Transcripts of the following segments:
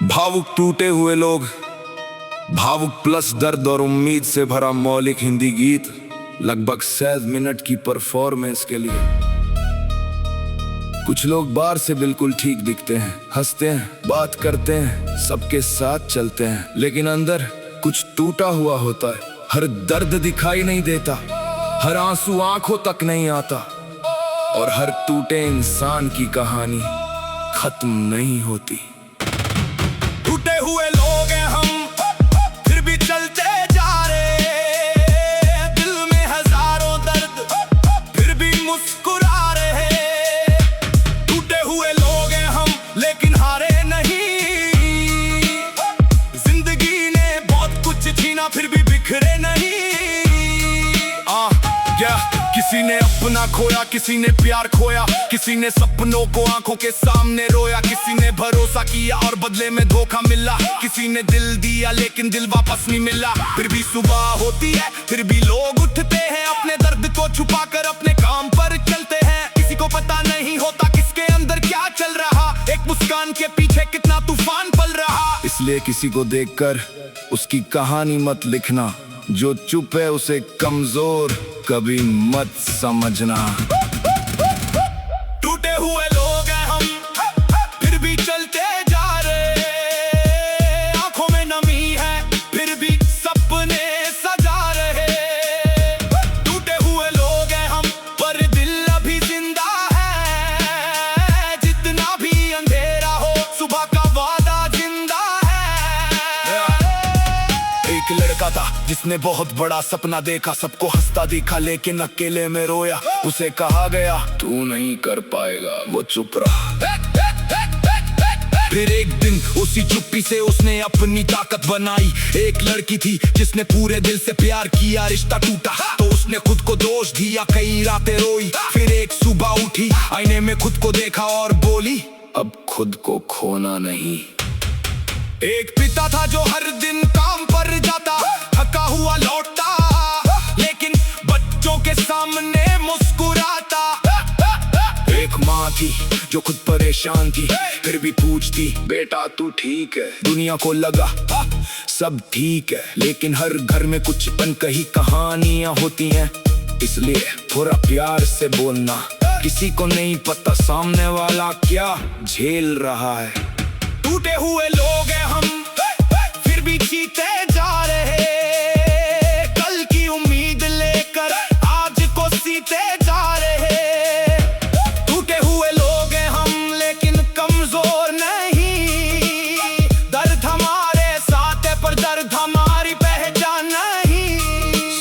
भावुक टूटे हुए लोग, भावुक प्लस दर्द और उम्मीद से भरा मौलिक हिंदी गीत, लगभग 7 मिनट की परफॉर्मेंस के लिए। कुछ लोग बाहर से बिल्कुल ठीक दिखते हैं, हंसते हैं, बात करते हैं, सबके साथ चलते हैं, लेकिन अंदर कुछ टूटा हुआ होता है। हर दर्द दिखाई नहीं देता, हर आंसू आंखों तक नहीं आता, और हर टूटे इंसान की कहानी खत्म नहीं होती। टूटे हुए लोग हैं हम, फिर भी चलते जा रहे, दिल में हजारों दर्द, फिर भी मुस्कुरा रहे। टूटे हुए लोग हैं हम, लेकिन हारे नहीं, जिंदगी ने बहुत कुछ छीना, फिर भी बिखरे नहीं। किसी ने अपना खोया, किसी ने प्यार खोया, किसी ने सपनों को आंखों के सामने रोया, किसी ने भरोसा किया और बदले में धोखा मिला, किसी ने दिल दिया लेकिन दिल वापस नहीं मिला। फिर भी सुबह होती है, फिर भी लोग उठते हैं, अपने दर्द को छुपाकर अपने काम पर चलते हैं। किसी को पता नहीं होता किसके अंदर क्या चल रहा, एक मुस्कान के पीछे कितना तूफान पल रहा। इसलिए किसी को देखकर उसकी कहानी मत लिखना, जो चुप है उसे कमजोर कभी मत समझना। टूटे हुए लोग हैं हम, फिर भी चलते जा रहे, आंखों में नमी है, फिर भी सपने सजा रहे। टूटे हुए लोग हैं हम, पर दिल अभी जिंदा है, जितना भी अंधेरा हो सुबह का वादा जिंदा है। एक लड़का था जिसने बहुत बड़ा सपना देखा, सबको हंसता दिखा लेकिन अकेले में रोया। उसे कहा गया तू नहीं कर पाएगा, वो चुप रहा। फिर एक दिन उसी चुप्पी से उसने अपनी ताकत बनाई। एक लड़की थी जिसने पूरे दिल से प्यार किया, रिश्ता टूटा तो उसने खुद को दोष दिया, कई रातें रोई। फिर एक सुबह उठी, आईने में खुद को देखा और बोली अब खुद को खोना नहीं। एक पिता था जो हर दिन काम पर जाता, थका हुआ लौटता, लेकिन बच्चों के सामने मुस्कुराता। एक माँ थी जो खुद परेशान थी, फिर भी पूछती बेटा तू ठीक है। दुनिया को लगा सब ठीक है, लेकिन हर घर में कुछ अनकही कहानियां होती हैं। इसलिए थोड़ा प्यार से बोलना, किसी को नहीं पता सामने वाला क्या झेल रहा है। टूटे हुए लोग हैं हम, फिर भी जीते जा रहे, कल की उम्मीद लेकर आज को सीते जा रहे। टूटे हुए लोग हैं हम, लेकिन कमजोर नहीं, दर्द हमारे साथ है पर दर्द हमारी पहचान नहीं।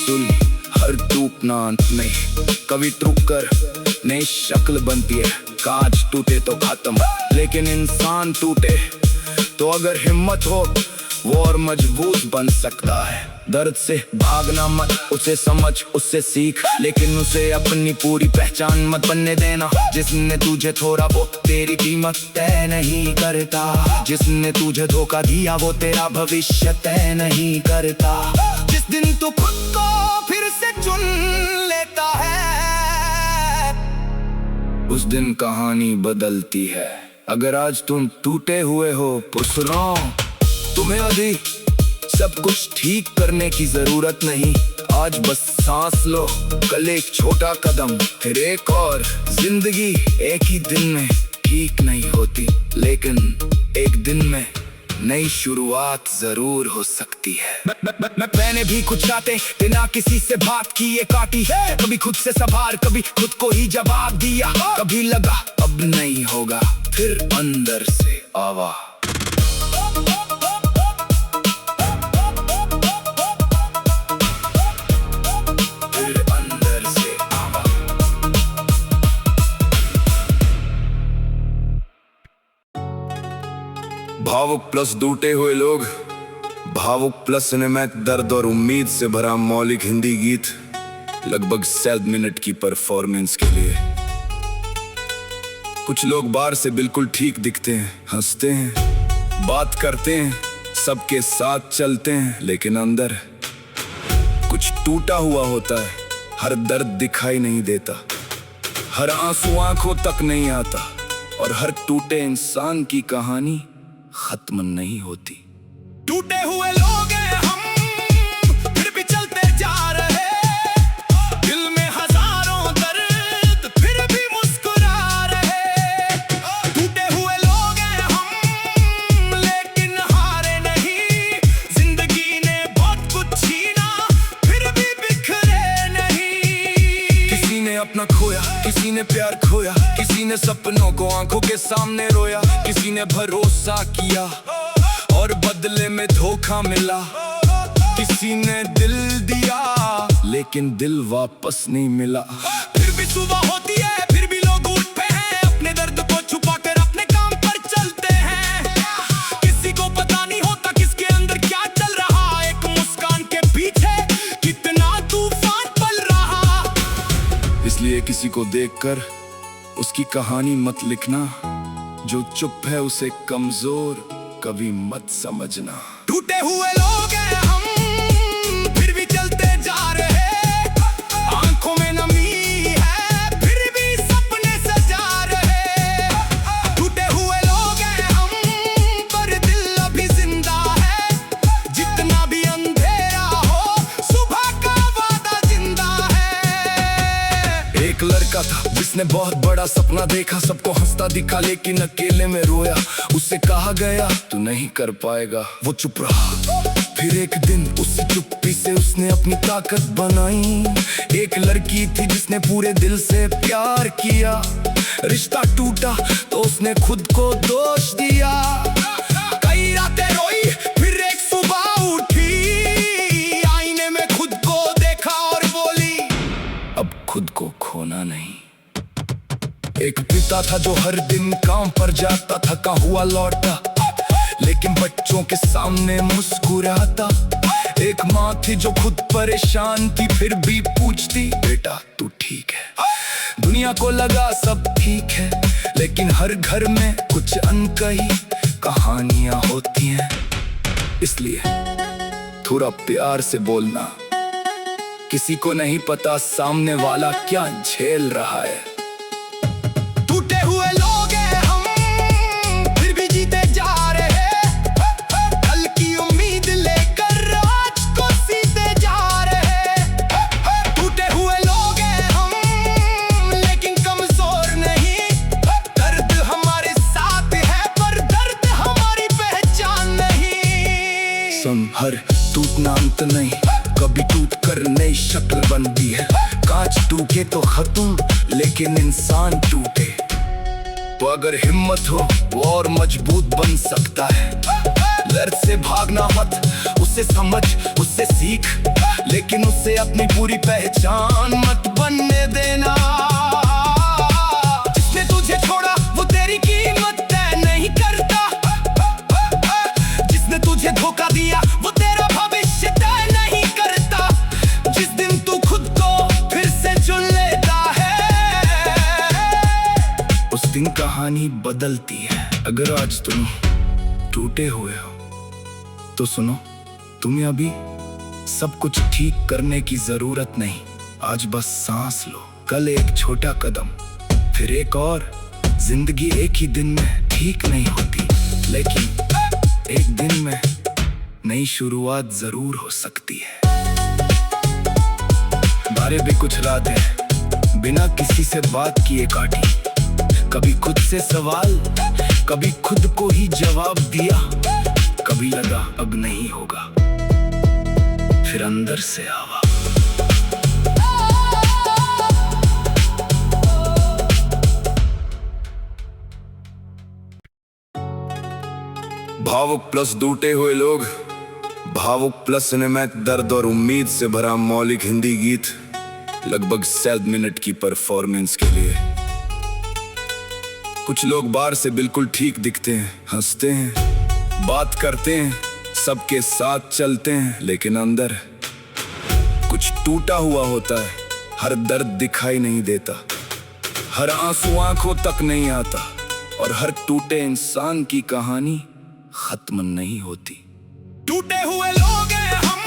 सुन, हर टूटना अंत नहीं, कभी टूट कर नई शक्ल बनती है। कांच टूटे तो खत्म, लेकिन इंसान टूटे तो अगर हिम्मत हो वो और मजबूत बन सकता है। दर्द से भागना मत, उसे समझ, उससे सीख, लेकिन उसे अपनी पूरी पहचान मत बनने देना। जिसने तुझे छोड़ा वो तेरी कीमत तय नहीं करता, जिसने तुझे धोखा दिया वो तेरा भविष्य तय नहीं करता। जिस दिन तू खुद को फिर से चुन लेता है, उस दिन कहानी बदलती है। अगर आज तुम टूटे हुए हो पुसरो, तुम्हें अभी सब कुछ ठीक करने की जरूरत नहीं। आज बस सांस लो, कल एक छोटा कदम, फिर एक और। जिंदगी एक ही दिन में ठीक नहीं होती, लेकिन एक दिन में नई शुरुआत जरूर हो सकती है। मैंने भी कुछ रातें बिना किसी से बात किए काटी, कभी खुद से सवार, कभी खुद को ही जवाब दिया। कभी लगा अब नहीं होगा, फिर अंदर से आवाज भावुक प्लस टूटे हुए लोग, भावुक प्लस सिनेमैटिक दर्द और उम्मीद से भरा मौलिक हिंदी गीत, लगभग 7 मिनट की परफॉर्मेंस के लिए। कुछ लोग बाहर से बिल्कुल ठीक दिखते हैं, हंसते हैं, बात करते हैं, सबके साथ चलते हैं, लेकिन अंदर कुछ टूटा हुआ होता है। हर दर्द दिखाई नहीं देता, हर आंसू आंखों तक नहीं आता, और हर टूटे इंसान की कहानी खत्म नहीं होती। टूटे हुए लोग हैं हम, फिर भी चलते जा रहे, दिल में हजारों दर्द फिर भी मुस्कुरा रहे। टूटे हुए लोग हैं हम, लेकिन हारे नहीं, जिंदगी ने बहुत कुछ छीना फिर भी बिखरे नहीं। किसी ने अपना खोया, किसी ने प्यार खोया, किसी ने सपनों को आंखों के सामने रोया, किसी ने भरोसा किया और बदले में धोखा मिला, किसी ने दिल दिया लेकिन दिल वापस नहीं मिला। फिर भी सुबह होती है, फिर भी लोग उठते हैं, अपने दर्द को छुपा कर अपने काम पर चलते हैं। किसी को पता नहीं होता किसके अंदर क्या चल रहा, एक मुस्कान के पीछे कितना तूफान पल रहा। इसलिए किसी को देखकर उसकी कहानी मत लिखना, जो चुप है उसे कमजोर कभी मत समझना। टूटे हुए लोग हैं हम, फिर भी चलते जा रहे, आंखों में नमी है फिर भी सपने सजा रहे। टूटे हुए लोग हैं हम, पर दिल अभी जिंदा है, जितना भी अंधेरा हो सुबह का वादा जिंदा है। एक लड़का था जिसने बहुत बड़ा सपना देखा, सबको हंसता दिखा लेकिन अकेले में रोया। उससे कहा गया तू नहीं कर पाएगा, वो चुप रहा। फिर एक दिन उस चुप्पी से उसने अपनी ताकत बनाई। एक लड़की थी जिसने पूरे दिल से प्यार किया, रिश्ता टूटा तो उसने खुद को दोष दिया। कई रातें रोई, फिर एक सुबह उठी, आईने में खुद को देखा और बोली अब खुद को खोना नहीं। एक पिता था जो हर दिन काम पर जाता, थका हुआ लौटा लेकिन बच्चों के सामने मुस्कुराता। एक माँ थी जो खुद परेशान थी, फिर भी पूछती बेटा तू ठीक है। दुनिया को लगा सब ठीक है, लेकिन हर घर में कुछ अनकही कहानियां होती हैं। इसलिए थोड़ा प्यार से बोलना, किसी को नहीं पता सामने वाला क्या झेल रहा है। टूटे हुए लोग हैं हम, फिर भी जीते जा रहे, कल की उम्मीद लेकर आज को सीते जा रहे। टूटे हुए लोग हैं हम, लेकिन कमजोर नहीं, दर्द हमारे साथ है पर दर्द हमारी पहचान नहीं। सुन, हर टूटना अंत नहीं, कभी टूट कर नई शक्ल बनती है। कांच टूटे तो खत्म, लेकिन इंसान टूटे तो अगर हिम्मत हो वो और मजबूत बन सकता है। दर्द से भागना मत, उसे समझ, उससे सीख, लेकिन उससे अपनी पूरी पहचान मत बनने देना। जिसने तुझे छोड़ा वो तेरी कीमत तय नहीं करता, जिसने तुझे धोखा दिया वो तेरा भविष्य तय नहीं करता। जिस दिन तू खुद को फिर से चुन लेता है, उस दिन कहानी बदलती है। अगर आज तुम टूटे हुए हो तो सुनो, तुम्हें अभी सब कुछ ठीक करने की जरूरत नहीं। आज बस सांस लो, कल एक छोटा कदम, फिर एक और। जिंदगी एक ही दिन में ठीक नहीं होती, लेकिन एक दिन में नई शुरुआत जरूर हो सकती है। बारे भी कुछ रातें बिना किसी से बात किए काटी, कभी खुद से सवाल, कभी खुद को ही जवाब दिया। कभी लगा अब नहीं होगा, फिर अंदर से आवा भावुक प्लस टूटे हुए लोग। भावुक प्लस सिनेमैटिक दर्द और उम्मीद से भरा मौलिक हिंदी गीत, लगभग 7 मिनट की परफॉर्मेंस के लिए। कुछ लोग बाहर से बिल्कुल ठीक दिखते हैं, हंसते हैं, बात करते हैं, सबके साथ चलते हैं, लेकिन अंदर कुछ टूटा हुआ होता है। हर दर्द दिखाई नहीं देता, हर आंसू आंखों तक नहीं आता, और हर टूटे इंसान की कहानी खत्म नहीं होती। टूटे हुए लोग हैं हम,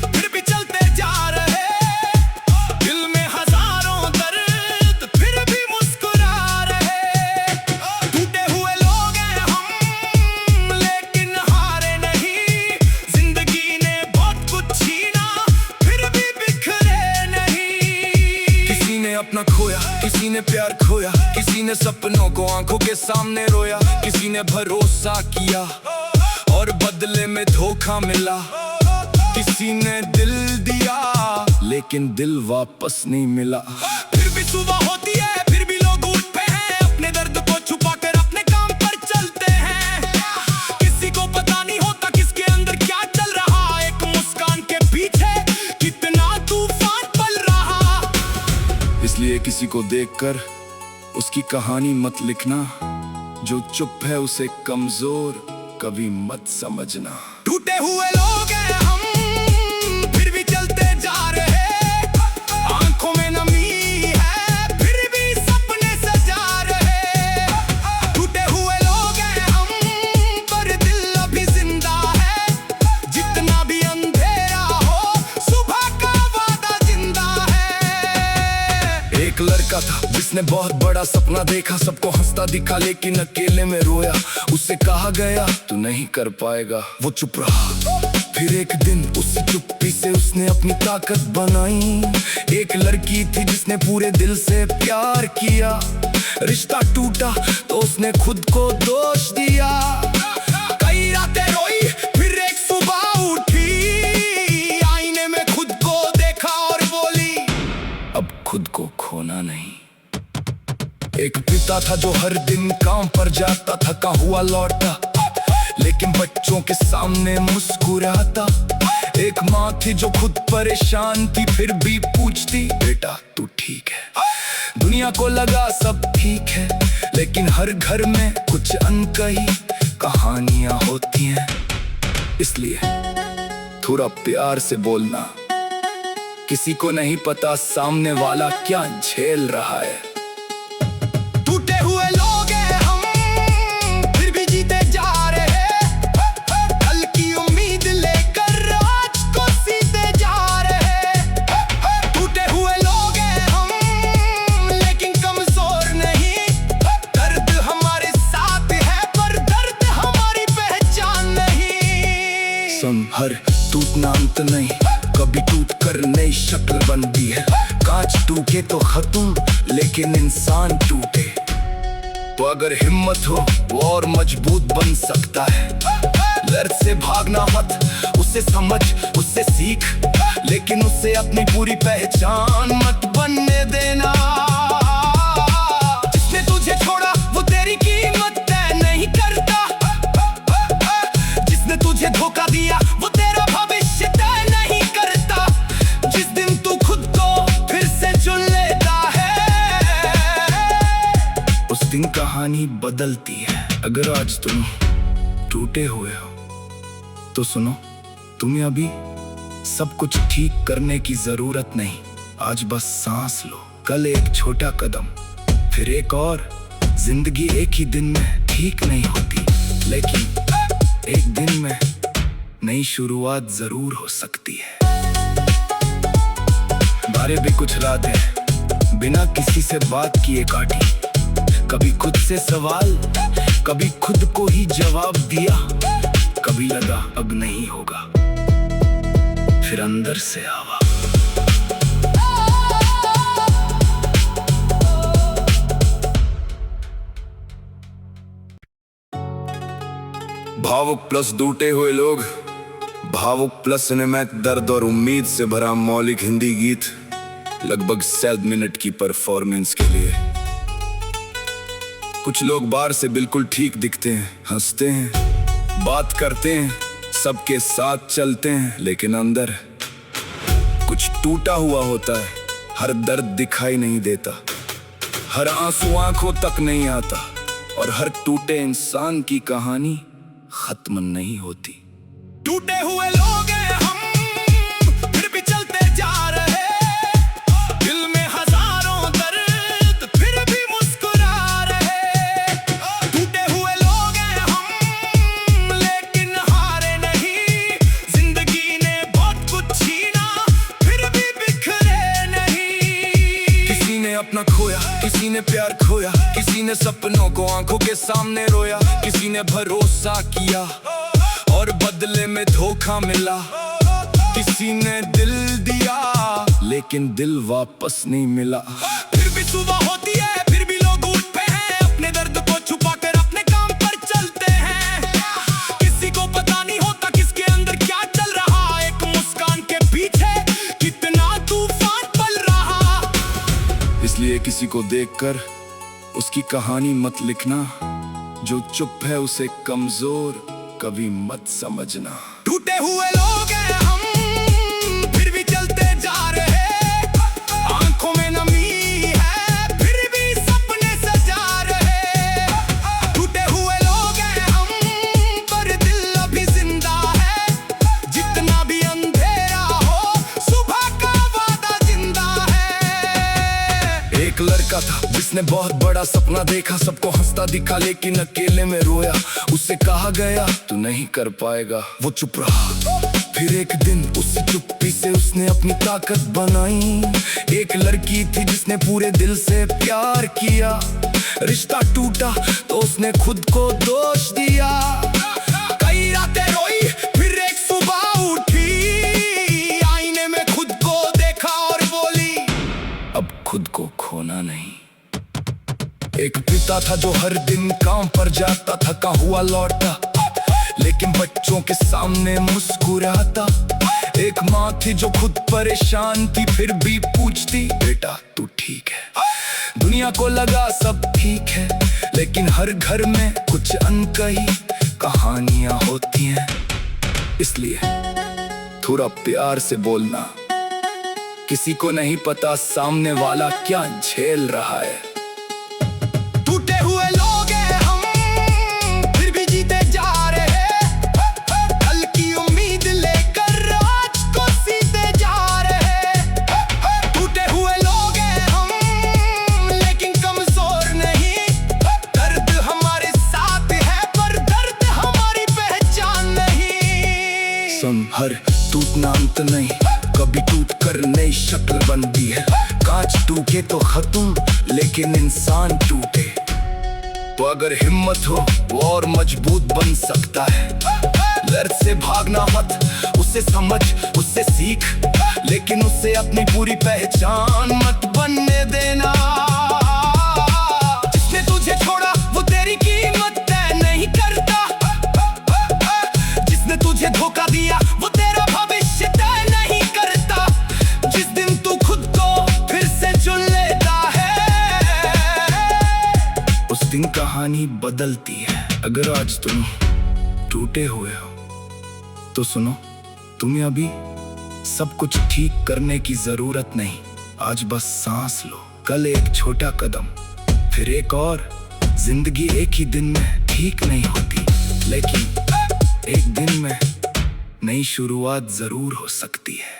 फिर भी चलते जा रहे, दिल में हजारों दर्द फिर भी मुस्कुरा रहे। टूटे हुए लोग हैं हम, ने प्यार खोया, किसी ने सपनों को आंखों के सामने रोया, किसी ने भरोसा किया और बदले में धोखा मिला, किसी ने दिल दिया लेकिन दिल वापस नहीं मिला। फिर भी सुबह होती है, फिर भी लोग उठते हैं, अपने दर्द को छुपा कर अपने काम पर चलते हैं। किसी को पता नहीं होता किसके अंदर क्या चल रहा, एक मुस्कान के पीछे कितना तूफान पल रहा। इसलिए किसी को देखकर उसकी कहानी मत लिखना, जो चुप है उसे कमजोर कभी मत समझना। टूटे हुए लोग हैं हम, फिर भी चलते जा रहे, आंखों में नमी है फिर भी सपने सजा रहे। टूटे हुए लोग हैं हम, पर दिल अभी जिंदा है, जितना भी अंधेरा हो सुबह का वादा जिंदा है। एक लड़का था जिसने बहुत बड़ा सपना देखा, सबको हंसता दिखा लेकिन अकेले में रोया। उससे कहा गया तू नहीं कर पाएगा, वो चुप रहा। फिर एक दिन उस चुप्पी से उसने अपनी ताकत बनाई। एक लड़की थी जिसने पूरे दिल से प्यार किया, रिश्ता टूटा तो उसने खुद को दोष दिया। कई रातें रोई फिर एक सुबह उठी, आईने में खुद को देखा और बोली अब खुद को खोना नहीं। एक पिता था जो हर दिन काम पर जाता, थका हुआ लौटा लेकिन बच्चों के सामने मुस्कुराता। एक माँ थी जो खुद परेशान थी फिर भी पूछती बेटा तू ठीक है। दुनिया को लगा सब ठीक है, लेकिन हर घर में कुछ अनकही कहानियां होती हैं। इसलिए थोड़ा प्यार से बोलना, किसी को नहीं पता सामने वाला क्या झेल रहा है। टूटे हुए लोग हैं हम, फिर भी जीते जा रहे, कल की उम्मीद लेकर आज को सीते जा रहे। टूटे हुए लोग हैं हम, लेकिन कमजोर नहीं, दर्द हमारे साथ है पर दर्द हमारी पहचान नहीं। सुन, हर टूटना अंत नहीं, कभी टूट कर नई शक्ल बनती है। कांच टूटे तो खत्म, लेकिन इंसान टूटे तो अगर हिम्मत हो वो और मजबूत बन सकता है। दर्द से भागना मत, उसे समझ उससे सीख, लेकिन उससे अपनी पूरी पहचान मत बनने देना। जिसने तुझे छोड़ा वो तेरी कीमत तय नहीं करता, जिसने तुझे धोखा दिया वो तेरा भविष्य तय नहीं करता। जिस दिन तू खुद को फिर से चुन लेता है, उस दिन कहानी बदलती है। अगर आज तुम टूटे हुए हो तो सुनो, तुम्हें अभी सब कुछ ठीक करने की जरूरत नहीं। आज बस सांस लो, कल एक छोटा कदम, फिर एक और। जिंदगी एक ही दिन में ठीक नहीं होती, लेकिन एक दिन में नई शुरुआत जरूर हो सकती है। बारे भी कुछ रातें बिना किसी से बात किए काटी, कभी खुद से सवाल, कभी खुद को ही जवाब दिया। कभी लगा अब नहीं होगा, फिर अंदर से आवा भावुक प्लस टूटे हुए लोग। भावुक प्लस सिनेमैटिक दर्द और उम्मीद से भरा मौलिक हिंदी गीत, लगभग 7 मिनट की परफॉर्मेंस के लिए। कुछ लोग बाहर से बिल्कुल ठीक दिखते हैं, हंसते हैं, बात करते हैं, सबके साथ चलते हैं, लेकिन अंदर कुछ टूटा हुआ होता है। हर दर्द दिखाई नहीं देता, हर आंसू आंखों तक नहीं आता, और हर टूटे इंसान की कहानी खत्म नहीं होती। टूटे हुए लोग हैं हम, फिर भी चलते जा रहे, दिल में हजारों दर्द फिर भी मुस्कुरा रहे। टूटे हुए लोग हैं हम, लेकिन हारे नहीं, जिंदगी ने बहुत कुछ छीना फिर भी बिखरे नहीं। किसी ने अपना खोया, किसी ने प्यार खोया, किसी ने सपनों को आंखों के सामने रोया, किसी ने भरोसा किया और बदले में धोखा मिला। किसी ने दिल दिया लेकिन दिल वापस नहीं मिला। फिर भी सुबह होती है फिर भी लोग उठते हैं, अपने दर्द को छुपाकर अपने काम पर चलते हैं। किसी को पता नहीं होता किसके अंदर क्या चल रहा, एक मुस्कान के पीछे कितना तूफान पल रहा। इसलिए किसी को देखकर उसकी कहानी मत लिखना, जो चुप है उसे कमजोर कभी मत समझना। टूटे हुए लोग हैं हम, फिर भी चलते जा रहे, आंखों में नमी है फिर भी सपने सजा रहे। टूटे हुए लोग हैं हम, पर दिल अभी जिंदा है, जितना भी अंधेरा हो सुबह का वादा जिंदा है। एक लड़का था जिसने बहुत बड़ा सपना देखा, सबको हंसता दिखा लेकिन अकेले में रोया। उससे कहा गया तू नहीं कर पाएगा, वो चुप रहा। फिर एक दिन उस चुप्पी से उसने अपनी ताकत बनाई। एक लड़की थी जिसने पूरे दिल से प्यार किया, रिश्ता टूटा तो उसने खुद को दोष दिया। कई रातें रोई फिर एक सुबह उठी, आईने में खुद को देखा और बोली अब खुद को खोना नहीं। एक पिता था जो हर दिन काम पर जाता, थका हुआ लौटा लेकिन बच्चों के सामने मुस्कुराता। एक माँ थी जो खुद परेशान थी फिर भी पूछती बेटा तू ठीक है। दुनिया को लगा सब ठीक है, लेकिन हर घर में कुछ अनकही कहानियां होती हैं। इसलिए थोड़ा प्यार से बोलना, किसी को नहीं पता सामने वाला क्या झेल रहा है। टूटे हुए लोग हैं हम, फिर भी जीते जा रहे, कल की उम्मीद लेकर आज को सीते जा रहे। टूटे हुए लोग हैं हम, लेकिन कमजोर नहीं, दर्द हमारे साथ है पर दर्द हमारी पहचान नहीं। सुन, हर टूटना अंत नहीं, कभी टूट कर नई शक्ल बनती है। कांच टूटे तो खत्म, लेकिन इंसान टूटे तो अगर हिम्मत हो वो और मजबूत बन सकता है। दर्द से भागना मत, उसे समझ उससे सीख, लेकिन उससे अपनी पूरी पहचान मत बनने देना। जिसने तुझे छोड़ा वो तेरी कीमत तय नहीं करता, जिसने तुझे धोखा दिया वो तेरा भविष्य तय नहीं करता। जिस दिन तू खुद को फिर से चुन लेता है, उस दिन कहानी बदलती है। अगर आज तुम टूटे हुए हो तो सुनो, तुम्हें अभी सब कुछ ठीक करने की जरूरत नहीं। आज बस सांस लो, कल एक छोटा कदम, फिर एक और। जिंदगी एक ही दिन में ठीक नहीं होती, लेकिन एक दिन में नई शुरुआत जरूर हो सकती है।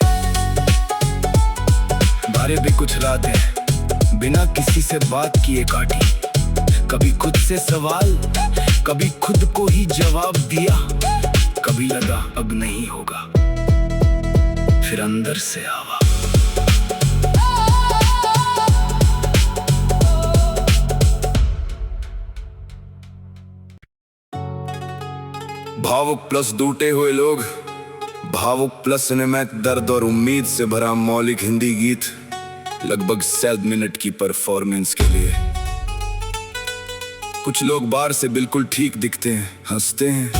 बारे भी कुछ रातें बिना किसी से बात किए काटी, कभी खुद से सवाल, कभी खुद को ही जवाब दिया। कभी लगा अब नहीं होगा, फिर अंदर से आवा भावुक प्लस टूटे हुए लोग। भावुक प्लस सिनेमैटिक दर्द और उम्मीद से भरा मौलिक हिंदी गीत, लगभग 7 मिनट की परफॉर्मेंस के लिए। कुछ लोग बाहर से बिल्कुल ठीक दिखते हैं, हंसते हैं,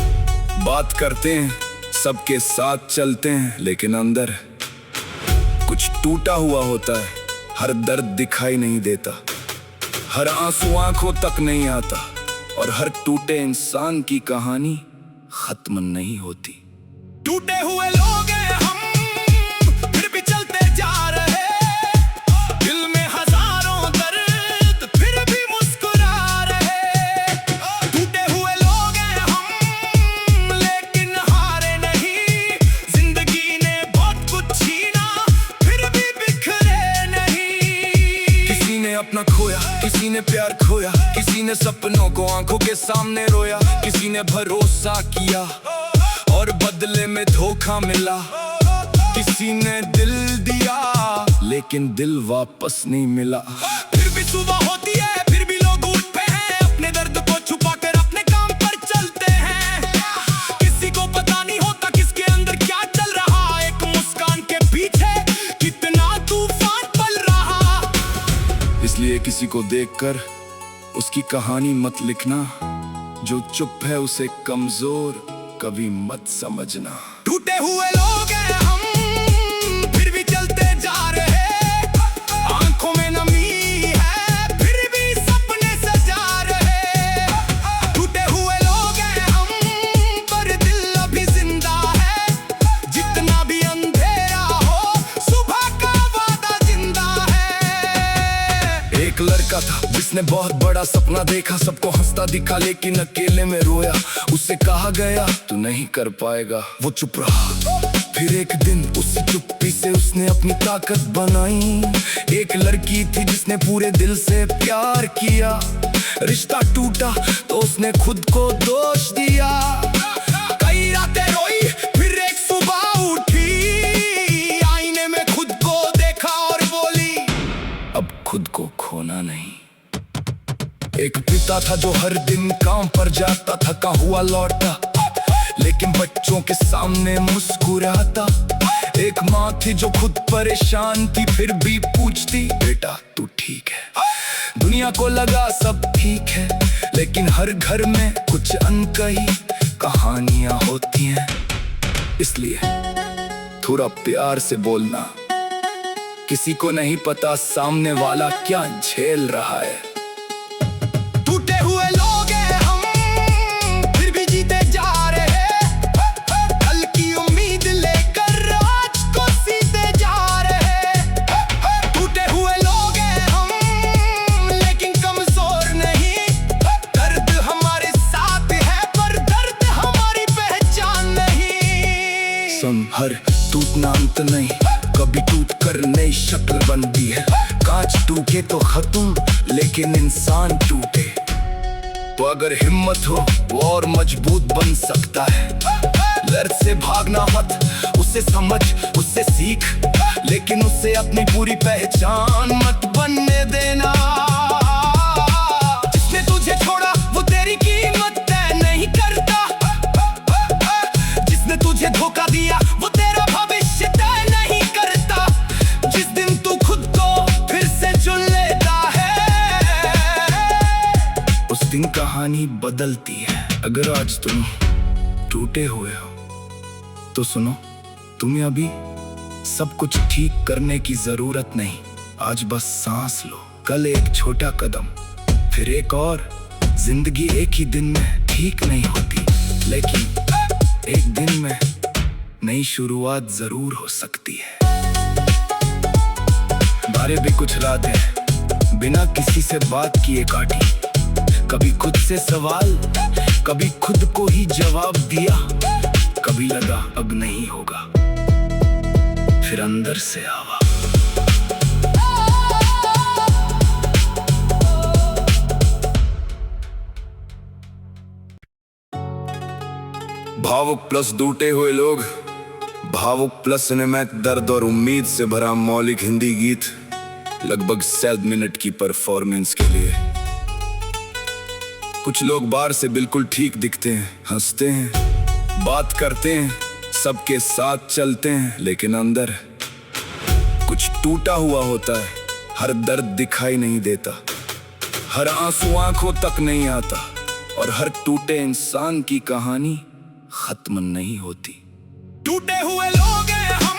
बात करते हैं, सबके साथ चलते हैं, लेकिन अंदर कुछ टूटा हुआ होता है। हर दर्द दिखाई नहीं देता, हर आंसू आंखों तक नहीं आता, और हर टूटे इंसान की कहानी खत्म नहीं होती। टूटे हुए लोग हैं हम, फिर भी चलते जा रहे, दिल में हजारों दर्द फिर भी मुस्कुरा रहे। टूटे हुए लोग हैं हम, लेकिन हारे नहीं, जिंदगी ने बहुत कुछ छीना फिर भी बिखरे नहीं। किसी ने अपना खोया, किसी ने प्यार खोया, किसी ने सपनों को आंखों के सामने रोया, किसी ने भरोसा किया और बदले में धोखा मिला। किसी ने दिल दिया लेकिन दिल वापस नहीं मिला। फिर भी सुबह होती है, फिर भी लोग उठते हैं, अपने दर्द को छुपा कर अपने काम पर चलते हैं। किसी को पता नहीं होता किसके अंदर क्या चल रहा, एक मुस्कान के पीछे कितना तूफान पल रहा। इसलिए किसी को देखकर उसकी कहानी मत लिखना, जो चुप है उसे कमजोर कभी मत समझना। टूटे हुए लोग हैं हम, फिर भी चलते जा रहे, आंखों में नमी है फिर भी सपने सजा रहे। टूटे हुए लोग हैं हम, पर दिल अभी जिंदा है, जितना भी अंधेरा हो सुबह का वादा जिंदा है। एक लड़का था जिसने बहुत बड़ा सपना देखा, सबको हंसता दिखा लेकिन अकेले में रोया। उससे कहा गया तू नहीं कर पाएगा, वो चुप रहा। फिर एक दिन उस चुप्पी से उसने अपनी ताकत बनाई। एक लड़की थी जिसने पूरे दिल से प्यार किया, रिश्ता टूटा तो उसने खुद को दोष दिया। कई रातें रोई फिर एक सुबह उठी, आईने में खुद को देखा और बोली अब खुद को खोना नहीं। एक पिता था जो हर दिन काम पर जाता, थका हुआ लौटा लेकिन बच्चों के सामने मुस्कुराता। एक माँ थी जो खुद परेशान थी फिर भी पूछती बेटा तू ठीक है। दुनिया को लगा सब ठीक है, लेकिन हर घर में कुछ अनकही कहानियां होती हैं। इसलिए थोड़ा प्यार से बोलना, किसी को नहीं पता सामने वाला क्या झेल रहा है। टूटे हुए लोग हैं हम, फिर भी जीते जा रहे, कल की उम्मीद लेकर आज को सीते जा रहे। टूटे हुए लोग हैं हम, लेकिन कमजोर नहीं, दर्द हमारे साथ है पर दर्द हमारी पहचान नहीं। सुन, हर टूटना अंत नहीं, कभी टूट कर नई शक्ल बनती है। कांच टूटे तो खत्म, लेकिन इंसान टूटे तो अगर हिम्मत हो वो और मजबूत बन सकता है। दर्द से भागना मत, उसे समझ उससे सीख, लेकिन उससे अपनी पूरी पहचान मत बनने देना। जिसने तुझे छोड़ा वो तेरी कीमत तय नहीं करता, जिसने तुझे धोखा दिया वो तेरा भविष्य तय नहीं करता। जिस दिन तू खुद को फिर से चुन लेता है, उस दिन कहानी बदलती है। अगर आज तुम टूटे हुए हो तो सुनो, तुम्हें अभी सब कुछ ठीक करने की जरूरत नहीं। आज बस सांस लो, कल एक छोटा कदम, फिर एक और। जिंदगी एक ही दिन में ठीक नहीं होती, लेकिन एक दिन में नई शुरुआत जरूर हो सकती है। बारे भी कुछ रातें बिना किसी से बात किए काटी, कभी खुद से सवाल, कभी खुद को ही जवाब दिया। कभी लगा अब नहीं होगा, फिर अंदर से आवा भावुक प्लस टूटे हुए लोग। भावुक प्लस सिनेमैटिक दर्द और उम्मीद से भरा मौलिक हिंदी गीत, लगभग 7 मिनट की परफॉर्मेंस के लिए। कुछ लोग बाहर से बिल्कुल ठीक दिखते हैं, हंसते हैं, बात करते हैं, सबके साथ चलते हैं, लेकिन अंदर कुछ टूटा हुआ होता है। हर दर्द दिखाई नहीं देता, हर आंसू आंखों तक नहीं आता, और हर टूटे इंसान की कहानी खत्म नहीं होती। टूटे हुए लोग हैं हम,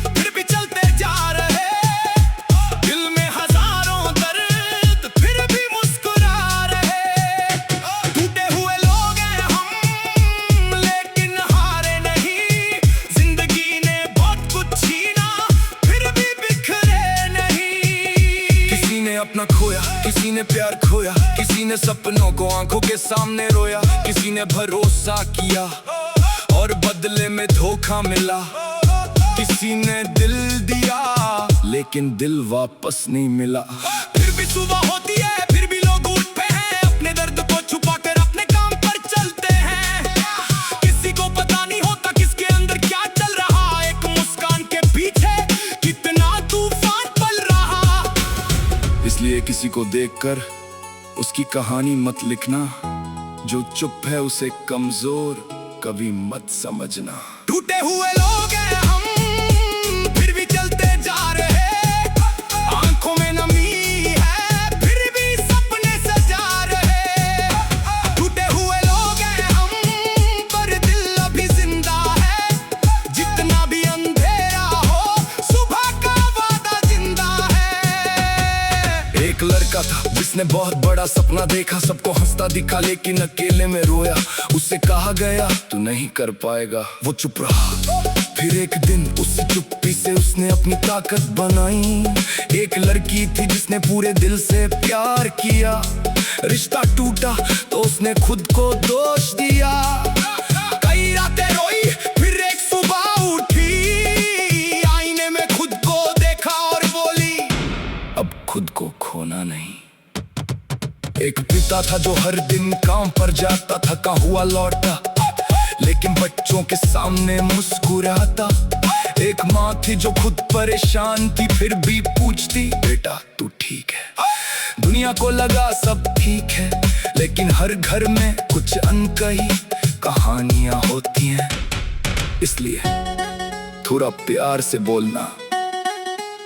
फिर भी चलते जा रहे, दिल में हजारों दर्द फिर भी मुस्कुरा रहे। टूटे हुए लोग हैं हम, लेकिन हारे नहीं, जिंदगी ने बहुत कुछ छीना फिर भी बिखरे नहीं। किसी ने अपना खोया, किसी ने प्यार खोया, किसी ने सपनों को आंखों के सामने रोया, किसी ने भरोसा किया और बदले में धोखा मिला। किसी ने दिल दिया लेकिन दिल वापस नहीं मिला। फिर भी सुबह होती है, फिर भी लोग उठते हैं, अपने दर्द को छुपा कर अपने काम पर चलते हैं। किसी को पता नहीं होता किसके अंदर क्या चल रहा, एक मुस्कान के पीछे कितना तूफान पल रहा। इसलिए किसी को देखकर उसकी कहानी मत लिखना, जो चुप है उसे कमजोर कभी मत समझना। टूटे हुए लोग हैं हम, फिर भी चलते जा रहे, आंखों में नमी है जिसने बहुत बड़ा सपना देखा, सबको हंसता दिखा लेकिन अकेले में रोया। उससे कहा गया तू नहीं कर पाएगा, वो चुप रहा। फिर एक दिन उस चुप्पी से उसने अपनी ताकत बनाई। एक लड़की थी जिसने पूरे दिल से प्यार किया। रिश्ता टूटा तो उसने खुद को दोष दिया। कई रातें रोई, फिर एक सुबह उठी, आईने में खुद को देखा और बोली अब खुद को खोना नहीं। एक पिता था जो हर दिन काम पर जाता, थका हुआ लौटा लेकिन बच्चों के सामने मुस्कुराता। एक माँ थी जो खुद परेशान थी, फिर भी पूछती बेटा तू ठीक है। दुनिया को लगा सब ठीक है, लेकिन हर घर में कुछ अनकही कहानियां होती हैं। इसलिए थोड़ा प्यार से बोलना,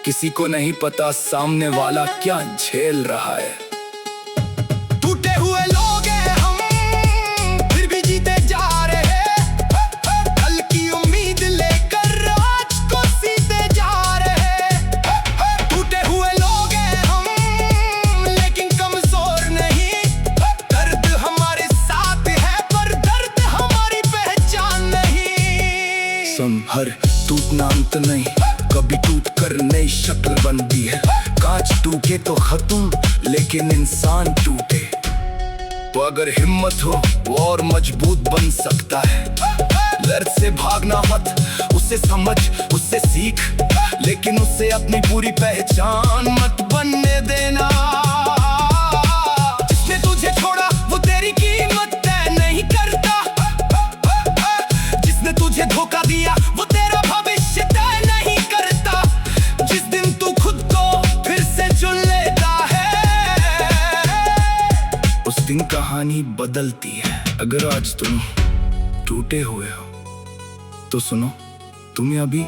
किसी को नहीं पता सामने वाला क्या झेल रहा है। टूटे हुए लोग हैं हम, फिर भी जीते जा रहे हैं। कल की उम्मीद लेकर आज को सीते जा रहे हैं। टूटे हुए लोग हैं हम, लेकिन कमजोर नहीं। दर्द हमारे साथ है पर दर्द हमारी पहचान नहीं। सुन, हर टूटना अंत नहीं, कभी टूट कर नई शक्ल बनती है। कांच टूटे तो खत्म, लेकिन इंसान टूटे तो अगर हिम्मत हो वो और मजबूत बन सकता है। दर्द से भागना मत, उससे समझ, उससे सीख, लेकिन उससे अपनी पूरी पहचान मत बनने देना। जिसने तुझे छोड़ा वो तेरी कीमत तय नहीं करता। जिसने तुझे धोखा दिया वो तेरा भविष्य तय नहीं करता। जिस दिन तू खुद को फिर से चुन लेता है, उस दिन कहानी बदलती है। अगर आज तुम टूटे हुए हो तो सुनो, तुम्हें अभी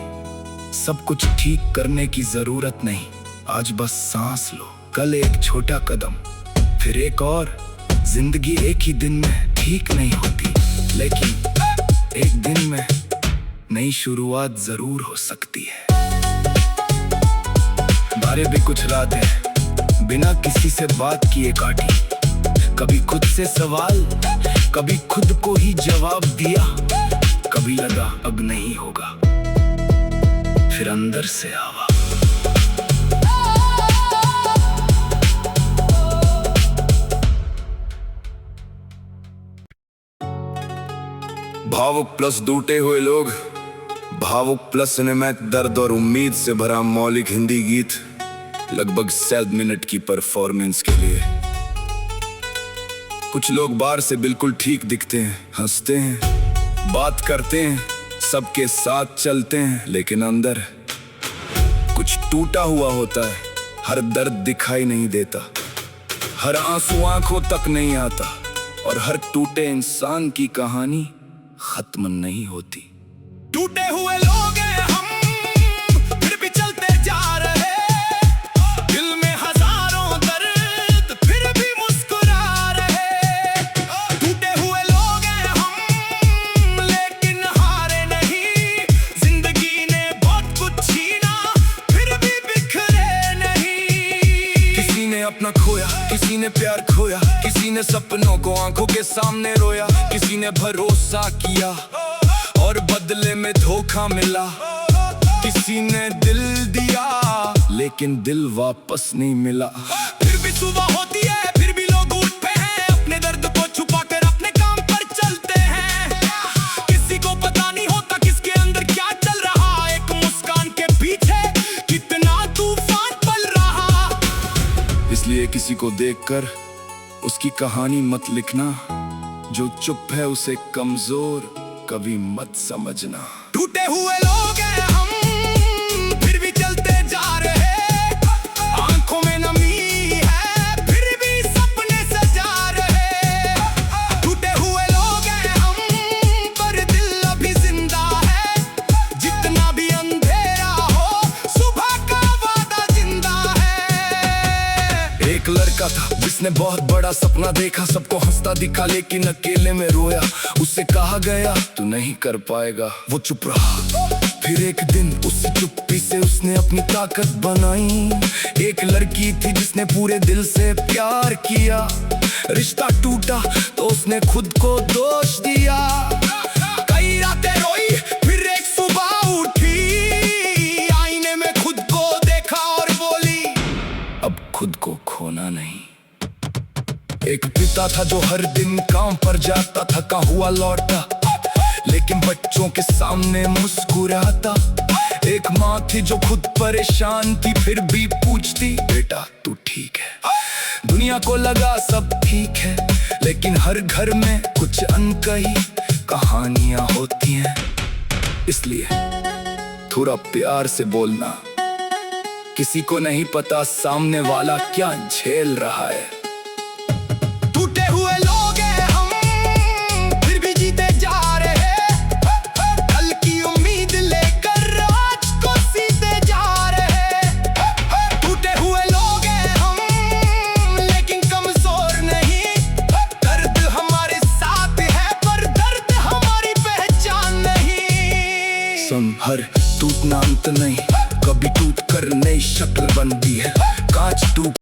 सब कुछ ठीक करने की जरूरत नहीं। आज बस सांस लो, कल एक छोटा कदम, फिर एक और। जिंदगी एक ही दिन में ठीक नहीं होती, लेकिन एक दिन में नई शुरुआत जरूर हो सकती है। बारे भी कुछ रातें बिना किसी से बात किए काटी। कभी खुद से सवाल, कभी खुद को ही जवाब दिया। कभी लगा अब नहीं होगा, फिर अंदर से आवा भावुक प्लस टूटे हुए लोग। भावुक प्लस सिनेमैटिक दर्द और उम्मीद से भरा मौलिक हिंदी गीत, लगभग 7 मिनट की परफॉर्मेंस के लिए। कुछ लोग बाहर से बिल्कुल ठीक दिखते हैं, हंसते हैं, बात करते हैं, सबके साथ चलते हैं, लेकिन अंदर कुछ टूटा हुआ होता है। हर दर्द दिखाई नहीं देता, हर आंसू आंखों तक नहीं आता, और हर टूटे इंसान की कहानी खत्म नहीं होती। टूटे हुए लोग हैं हम, फिर भी चलते जा रहे। दिल में हजारों दर्द, फिर भी मुस्कुरा रहे। टूटे हुए लोग हैं हम, लेकिन हारे नहीं। जिंदगी ने बहुत कुछ छीना, फिर भी बिखरे नहीं। किसी ने अपना खोया, किसी ने प्यार खोया, किसी ने सपनों को आंखों के सामने रोया। किसी ने भरोसा किया और बदले में धोखा मिला। किसी ने दिल दिया लेकिन दिल वापस नहीं मिला। फिर भी सुबह होती है, फिर भी लोग उठते हैं। अपने दर्द को छुपा कर अपने काम पर चलते हैं। किसी को पता नहीं होता किसके अंदर क्या चल रहा। एक मुस्कान के पीछे कितना तूफान पल रहा। इसलिए किसी को देखकर उसकी कहानी मत लिखना। जो चुप है उसे कमजोर कभी मत समझना। टूटे हुए लोग हैं हम, फिर भी चलते जा रहे। आंखों में नमी है, फिर भी सपने सजा रहे। टूटे हुए लोग हैं हम, पर दिल अभी जिंदा है। जितना भी अंधेरा हो, सुबह का वादा जिंदा है। एक लड़का था जिसने बहुत बड़ा सपना देखा, सबको हंसता दिखा लेकिन अकेले में रोया। उससे कहा गया तू नहीं कर पाएगा, वो चुप रहा। फिर एक दिन उस चुप्पी से उसने अपनी ताकत बनाई। एक लड़की थी जिसने पूरे दिल से प्यार किया। रिश्ता टूटा तो उसने खुद को दोष दिया। कई रातें रोई, फिर एक सुबह उठी, आईने में खुद को देखा और बोली, अब खुद को खोना नहीं। एक पिता था जो हर दिन काम पर जाता, थका हुआ लौटा लेकिन बच्चों के सामने मुस्कुराता। एक माँ थी जो खुद परेशान थी, फिर भी पूछती, बेटा तू ठीक है? दुनिया को लगा सब ठीक है, लेकिन हर घर में कुछ अनकही कहानियां होती हैं। इसलिए थोड़ा प्यार से बोलना, किसी को नहीं पता सामने वाला क्या झेल रहा है। टूटे हुए लोग हैं हम, फिर भी जीते जा रहे, कल की उम्मीद लेकर आज को सीते जा रहे। टूटे हुए लोग हैं हम, लेकिन कमजोर नहीं, दर्द हमारे साथ है पर दर्द हमारी पहचान नहीं। सुन, हर टूटना अंत नहीं, कभी टूट कर नई शक्ल बनती है। कांच टूट